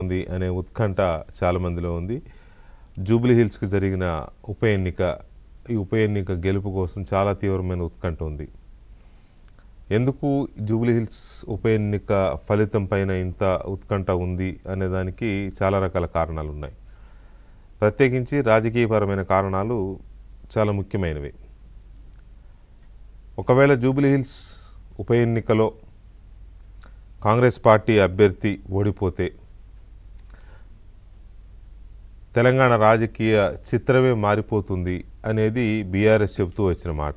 ఉంది అనే ఉత్కంఠ చాలామందిలో ఉంది. జూబ్లీ హిల్స్కి జరిగిన ఈ ఉప ఎన్నిక గెలుపు కోసం చాలా తీవ్రమైన ఉత్కంఠ ఉంది. ఎందుకు జూబ్లీ హిల్స్ ఉప ఎన్నిక ఫలితం పైన ఇంత ఉత్కంఠ ఉంది అనేదానికి చాలా రకాల కారణాలు ఉన్నాయి. ప్రత్యేకించి రాజకీయపరమైన కారణాలు చాలా ముఖ్యమైనవి. ఒకవేళ జూబ్లీ హిల్స్ ఉప ఎన్నికలో కాంగ్రెస్ పార్టీ అభ్యర్థి ఓడిపోతే తెలంగాణ రాజకీయ చిత్రమే మారిపోతుంది అనేది బీఆర్ఎస్ చెబుతూ వచ్చిన మాట.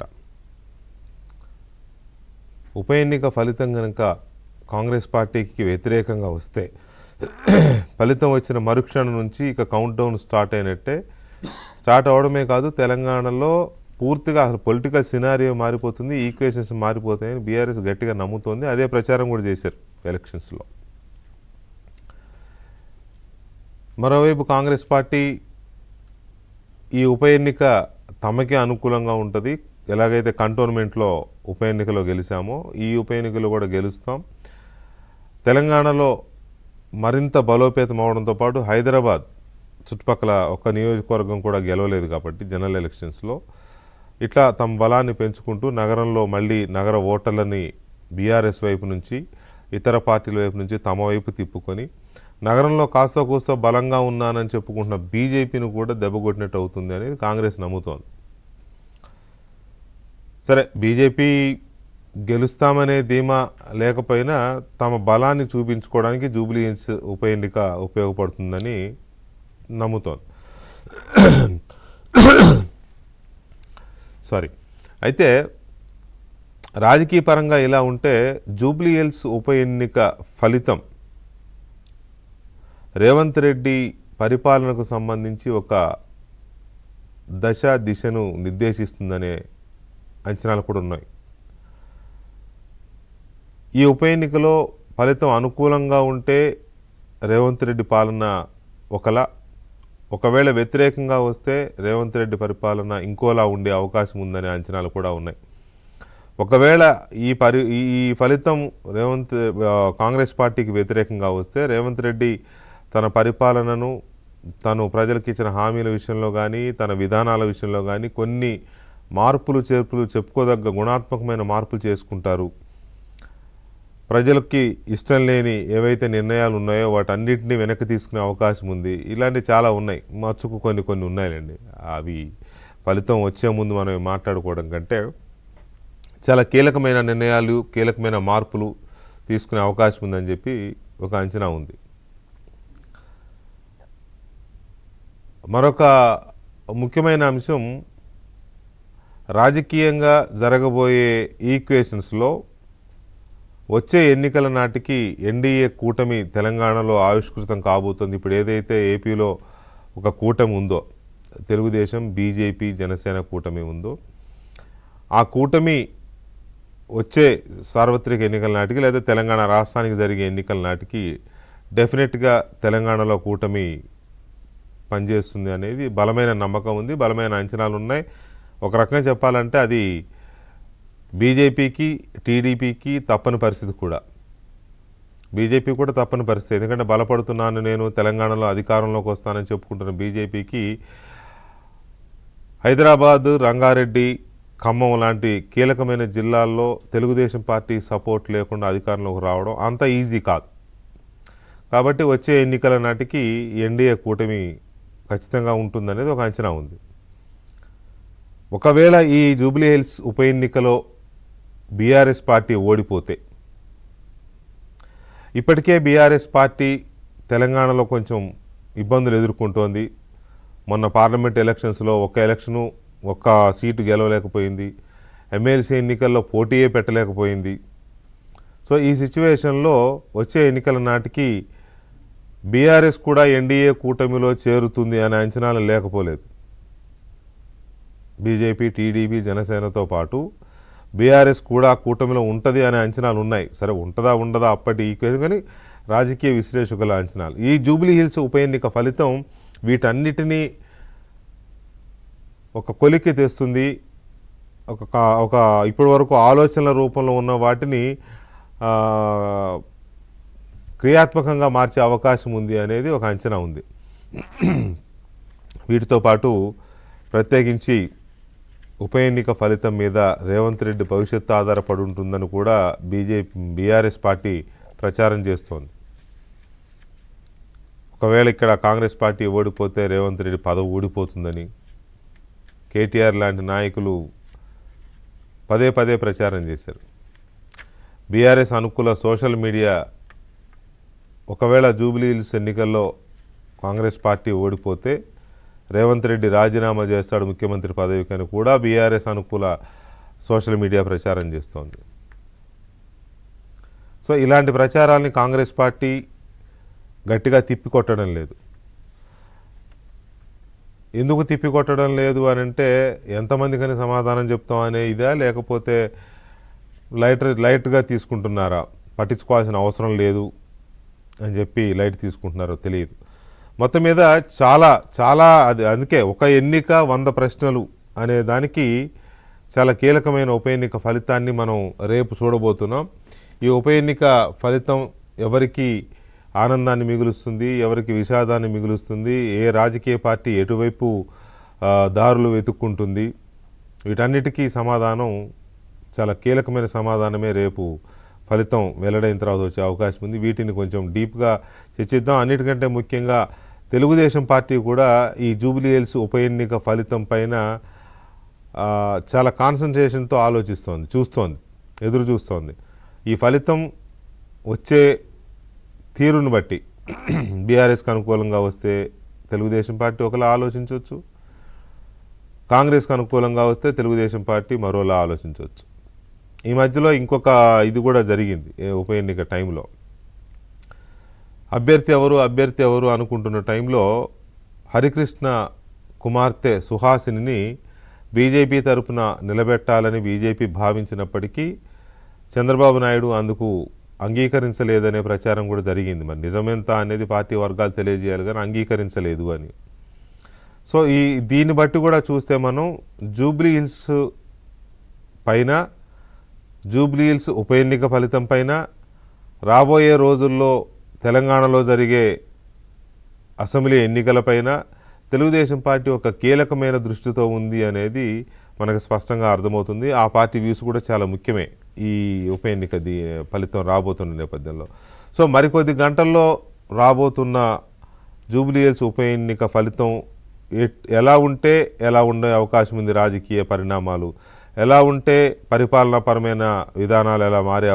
ఉప ఎన్నిక ఫలితం కనుక కాంగ్రెస్ పార్టీకి వ్యతిరేకంగా వస్తే ఫలితం వచ్చిన మరుక్షణం నుంచి ఇక కౌంట్ డౌన్ స్టార్ట్ అయినట్టే. స్టార్ట్ అవడమే కాదు, తెలంగాణలో పూర్తిగా అసలు పొలిటికల్ సినారియో మారిపోతుంది, ఈక్వేషన్స్ మారిపోతాయని బీఆర్ఎస్ గట్టిగా నమ్ముతోంది. అదే ప్రచారం కూడా చేశారు ఎలక్షన్స్లో. మరోవైపు కాంగ్రెస్ పార్టీ ఈ ఉప ఎన్నిక తమకే అనుకూలంగా ఉంటుంది. ఎలాగైతే కంటోన్మెంట్లో ఉప ఎన్నికలో గెలిచామో ఈ ఉప ఎన్నికలో కూడా గెలుస్తాం. తెలంగాణలో మరింత బలోపేతం అవడంతో పాటు హైదరాబాద్ చుట్టుపక్కల ఒక్క నియోజకవర్గం కూడా గెలవలేదు కాబట్టి జనరల్ ఎలక్షన్స్లో ఇట్లా తమ బలాన్ని పెంచుకుంటూ నగరంలో మళ్ళీ నగర ఓటర్లని బీఆర్ఎస్ వైపు నుంచి ఇతర పార్టీల వైపు నుంచి తమ వైపు తిప్పుకొని నగరంలో కాస్త కూస్తో బలంగా ఉన్నానని చెప్పుకుంటున్న బీజేపీని కూడా దెబ్బకొట్టినట్టు అవుతుంది అనేది కాంగ్రెస్ నమ్ముతోంది. సరే, బీజేపీ గెలుస్తామనే ధీమా లేకపోయినా తమ బలాన్ని చూపించుకోవడానికి జూబ్లీ హిల్స్ ఉప ఎన్నిక ఉపయోగపడుతుందని నమ్ముతోంది. అయితే రాజకీయ పరంగా ఇలా ఉంటే జూబ్లీ హిల్స్ ఉప ఎన్నిక ఫలితం రేవంత్ రెడ్డి పరిపాలనకు సంబంధించి ఒక దిశను నిర్దేశిస్తుందనే అంచనాలు కూడా ఉన్నాయి. ఈ ఉప ఎన్నికలో ఫలితం అనుకూలంగా ఉంటే రేవంత్ రెడ్డి పాలన ఒకలా, ఒకవేళ వ్యతిరేకంగా వస్తే రేవంత్ రెడ్డి పరిపాలన ఇంకోలా ఉండే అవకాశం ఉందనే అంచనాలు కూడా ఉన్నాయి. ఒకవేళ ఈ ఫలితం కాంగ్రెస్ పార్టీకి వ్యతిరేకంగా వస్తే రేవంత్ రెడ్డి తన పరిపాలనను తను ప్రజలకు ఇచ్చిన హామీల విషయంలో కానీ తన విధానాల విషయంలో కానీ కొన్ని మార్పులు చేర్పులు చెప్పుకోదగ్గ గుణాత్మకమైన మార్పులు చేసుకుంటారు. ప్రజలకి ఇష్టం లేని ఏవైతే నిర్ణయాలు ఉన్నాయో వాటన్నిటిని వెనక్కి తీసుకునే అవకాశం ఉంది. ఇలాంటివి చాలా ఉన్నాయి, మచ్చుకు కొన్ని ఉన్నాయండి. అవి ఫలితం వచ్చే ముందు మనం మాట్లాడుకోవడం కంటే చాలా కీలకమైన నిర్ణయాలు కీలకమైన మార్పులు తీసుకునే అవకాశం ఉందని చెప్పి ఒక అంచనా ఉంది. మరొక ముఖ్యమైన అంశం రాజకీయంగా జరగబోయే ఈక్వేషన్స్లో వచ్చే ఎన్నికల నాటికి ఎన్డీఏ కూటమి తెలంగాణలో ఆవిష్కృతం కాబోతుంది. ఇప్పుడు ఏదైతే ఏపీలో ఒక కూటమి ఉందో, తెలుగుదేశం బీజేపీ జనసేన కూటమి ఉందో, ఆ కూటమి వచ్చే సార్వత్రిక ఎన్నికల నాటికి లేదా తెలంగాణ రాష్ట్రానికి జరిగే ఎన్నికల నాటికి డెఫినెట్గా తెలంగాణలో కూటమి పనిచేస్తుంది అనేది బలమైన నమ్మకం ఉంది, బలమైన అంచనాలు ఉన్నాయి. ఒక రకంగా చెప్పాలంటే అది బీజేపీకి టీడీపీకి తప్పని పరిస్థితి కూడా. బీజేపీ కూడా తప్పని పరిస్థితి, ఎందుకంటే బలపడుతున్నాను నేను తెలంగాణలో అధికారంలోకి వస్తానని చెప్పుకుంటున్న బీజేపీకి హైదరాబాద్, రంగారెడ్డి, ఖమ్మం లాంటి కీలకమైన జిల్లాల్లో తెలుగుదేశం పార్టీ సపోర్ట్ లేకుండా అధికారంలోకి రావడం అంత ఈజీ కాదు. కాబట్టి వచ్చే ఎన్నికల నాటికి ఎన్డీఏ కూటమి ఖచ్చితంగా ఉంటుందనేది ఒక అంచనా ఉంది. ఒకవేళ ఈ జూబ్లీ హిల్స్ ఉప ఎన్నికలో బీఆర్ఎస్ పార్టీ ఓడిపోతే, ఇప్పటికే బీఆర్ఎస్ పార్టీ తెలంగాణలో కొంచెం ఇబ్బందులు ఎదుర్కొంటోంది. మొన్న పార్లమెంట్ ఎలక్షన్స్లో ఒక్క సీటు గెలవలేకపోయింది, ఎమ్మెల్సీ ఎన్నికల్లో పోటీయే పెట్టలేకపోయింది. సో ఈ సిచ్యువేషన్లో వచ్చే ఎన్నికల నాటికి బీఆర్ఎస్ కూడా ఎన్డీఏ కూటమిలో చేరుతుంది అనే అంచనాలు లేకపోలేదు. బీజేపీ టీడీపీ జనసేనతో పాటు బీఆర్ఎస్ కూడా కూటమిలో ఉంటుంది అనే అంచనాలు ఉన్నాయి. సరే, ఉంటుందా ఉండదా అప్పటి ఈక్వేషన్, కానీ రాజకీయ విశ్లేషకుల అంచనాలు. ఈ జూబ్లీ హిల్స్ ఉప ఎన్నిక ఫలితం వీటన్నిటినీ ఒక కొలిక్కి తెస్తుంది. ఒక ఇప్పటి వరకు ఆలోచనల రూపంలో ఉన్న వాటిని క్రియాత్మకంగా మార్చే అవకాశం ఉంది అనేది ఒక అంచనా ఉంది. వీటితో పాటు ప్రత్యేకించి ఉప ఎన్నిక ఫలితం మీద రేవంత్ రెడ్డి భవిష్యత్తు ఆధారపడి ఉంటుందని కూడా బీఆర్ఎస్ పార్టీ ప్రచారం చేస్తోంది. ఒకవేళ ఇక్కడ కాంగ్రెస్ పార్టీ ఓడిపోతే రేవంత్ రెడ్డి పదవి ఊడిపోతుందని కేటీఆర్ లాంటి నాయకులు పదే పదే ప్రచారం చేశారు. బీఆర్ఎస్ అనుకూల సోషల్ మీడియా ఒకవేళ జూబ్లీహిల్స్ ఎన్నికల్లో కాంగ్రెస్ పార్టీ ఓడిపోతే రేవంత్ రెడ్డి రాజీనామా చేస్తాడు ముఖ్యమంత్రి పదవికి అని కూడా బీఆర్ఎస్ అనుకూల సోషల్ మీడియా ప్రచారం చేస్తోంది. సో ఇలాంటి ప్రచారాల్ని కాంగ్రెస్ పార్టీ గట్టిగా తిప్పికొట్టడం లేదు. ఎందుకు తిప్పికొట్టడం లేదు అని అంటే ఎంతమందికని సమాధానం చెప్తాం అనే ఇదా, లేకపోతే లైట్గా తీసుకుంటున్నారా, పట్టించుకోవాల్సిన అవసరం లేదు అని చెప్పి లైట్ తీసుకుంటున్నారో తెలియదు. మొత్తం మీద చాలా అది అందుకే ఒక ఎన్నిక 100 ప్రశ్నలు అనే దానికి చాలా కీలకమైన ఉప ఎన్నిక ఫలితాన్ని మనం రేపు చూడబోతున్నాం. ఈ ఉప ఎన్నిక ఫలితం ఎవరికి ఆనందాన్ని మిగులుస్తుంది, ఎవరికి విషాదాన్ని మిగులుస్తుంది, ఏ రాజకీయ పార్టీ ఎటువైపు దారులు వెతుక్కుంటుంది, వీటన్నిటికీ సమాధానం చాలా కీలకమైన సమాధానమే రేపు ఫలితం వెల్లడైన తర్వాత వచ్చే అవకాశం ఉంది. వీటిని కొంచెం డీప్గా చర్చిద్దాం. అన్నిటికంటే ముఖ్యంగా తెలుగుదేశం పార్టీ కూడా ఈ జూబ్లీహిల్స్ ఉప ఎన్నిక ఫలితం పైన చాలా కాన్సన్ట్రేషన్తో ఎదురు చూస్తోంది. ఈ ఫలితం వచ్చే తీరును బట్టి బీఆర్ఎస్కి అనుకూలంగా వస్తే తెలుగుదేశం పార్టీ ఒకలా ఆలోచించవచ్చు, కాంగ్రెస్కి అనుకూలంగా వస్తే తెలుగుదేశం పార్టీ మరోలా ఆలోచించవచ్చు. ఈ మధ్యలో ఇంకొక ఇది కూడా జరిగింది ఉప ఎన్నిక టైంలో. అభ్యర్థి ఎవరు అనుకుంటున్న టైంలో హరికృష్ణ కుమార్తె సుహాసిని బీజేపీ తరపున నిలబెట్టాలని బీజేపీ భావించినప్పటికీ చంద్రబాబు నాయుడు అందుకు అంగీకరించలేదనే ప్రచారం కూడా జరిగింది. మరి నిజమెంత అనేది పార్టీ వర్గాలు తెలియజేయాలి కానీ అంగీకరించలేదు అని. సో దీన్ని బట్టి కూడా చూస్తే మనం జూబ్లీహిల్స్ ఉప ఎన్నిక ఫలితం పైన రాబోయే రోజుల్లో తెలంగాణలో జరిగే అసెంబ్లీ ఎన్నికలపైన తెలుగుదేశం పార్టీ ఒక కీలకమైన దృష్టితో ఉంది అనేది మనకు స్పష్టంగా అర్థమవుతుంది. ఆ పార్టీ వ్యూస్ కూడా చాలా ముఖ్యమే ఈ ఉప ఎన్నిక ఫలితం రాబోతున్న నేపథ్యంలో. సో మరికొద్ది గంటల్లో రాబోతున్న జూబ్లీహిల్స్ ఉప ఎన్నిక ఫలితం ఎలా ఉండే అవకాశం ఉంది, రాజకీయ పరిణామాలు ఎలా ఉంటే పరిపాలనాపరమైన విధానాలు ఎలా మారే